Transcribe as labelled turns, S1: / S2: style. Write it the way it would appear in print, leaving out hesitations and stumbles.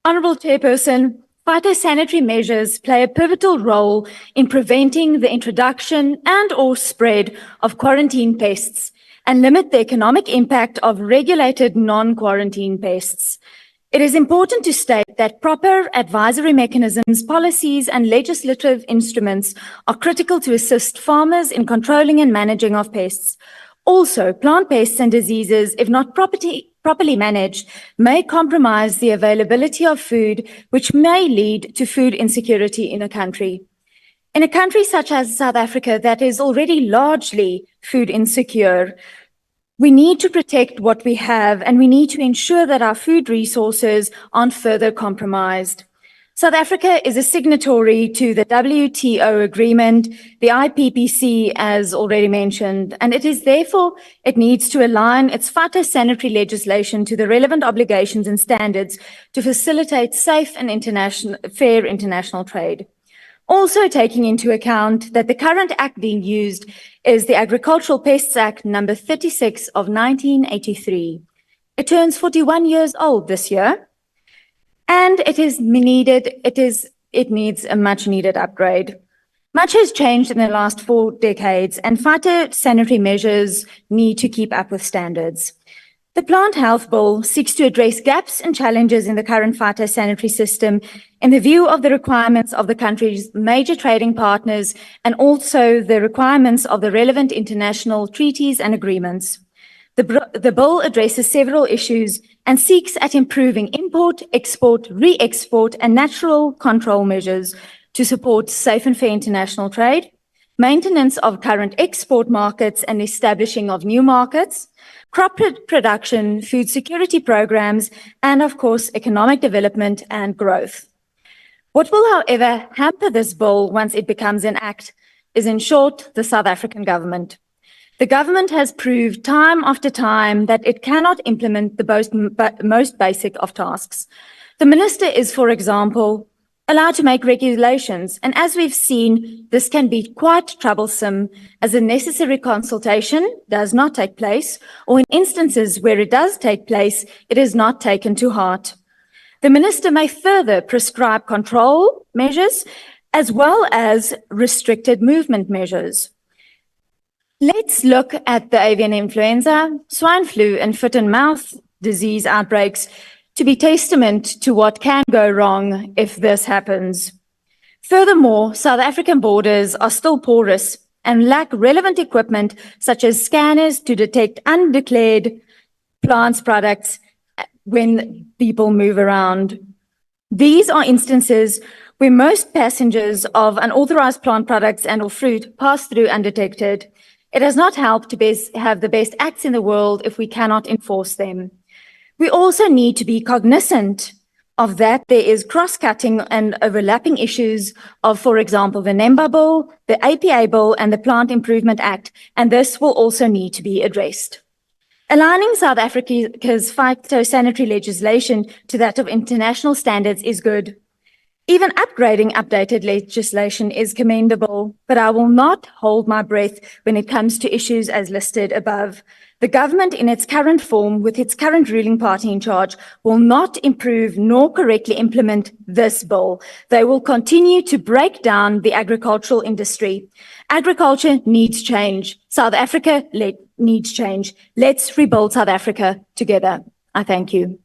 S1: Honourable Chairperson, phytosanitary measures play a pivotal role in preventing the introduction and/or spread of quarantine pests and limit the economic impact of regulated non-quarantine pests. It is important to state that proper advisory mechanisms, policies, and legislative instruments are critical to assist farmers in controlling and managing of pests. Also, plant pests and diseases, if not properly managed, may compromise the availability of food, which may lead to food insecurity in a country. In a country such as South Africa that is already largely food insecure, we need to protect what we have, and we need to ensure that our food resources aren't further compromised. South Africa is a signatory to the WTO agreement, the IPPC, as already mentioned, and it needs to align its phytosanitary legislation to the relevant obligations and standards to facilitate safe and fair international trade. Also taking into account that the current act being used is the Agricultural Pests Act number 36 of 1983. It turns 41 years old this year, and it needs a much needed upgrade. Much has changed in the last 4 decades, and phytosanitary measures need to keep up with standards. The Plant Health Bill seeks to address gaps and challenges in the current phytosanitary system in the view of the requirements of the country's major trading partners and also the requirements of the relevant international treaties and agreements. The bill addresses several issues and seeks at improving import, export, re-export, and natural control measures to support safe and fair international trade, maintenance of current export markets and establishing of new markets, crop production, food security programs, and of course, economic development and growth. What will, however, hamper this bill once it becomes an act is, in short, the South African government. The government has proved time after time that it cannot implement the most basic of tasks. The minister is, for example, allowed to make regulations, and as we've seen, this can be quite troublesome as the necessary consultation does not take place, or in instances where it does take place, it is not taken to heart. The minister may further prescribe control measures as well as restricted movement measures. Let's look at the avian influenza, swine flu, and foot and mouth disease outbreaks to be testament to what can go wrong if this happens. Furthermore, South African borders are still porous and lack relevant equipment such as scanners to detect undeclared plants products when people move around. These are instances where most passengers of unauthorized plant products and/or fruit pass through undetected. It does not help to have the best acts in the world if we cannot enforce them. We also need to be cognizant of that there is cross-cutting and overlapping issues of, for example, the NEMBA Bill, the APA Bill, and the Plant Improvement Act, and this will also need to be addressed. Aligning South Africa's phytosanitary legislation to that of international standards is good. Even upgrading updated legislation is commendable, but I will not hold my breath when it comes to issues as listed above. The government in its current form, with its current ruling party in charge, will not improve nor correctly implement this bill. They will continue to break down the agricultural industry. Agriculture needs change. South Africa needs change. Let's rebuild South Africa together. I thank you.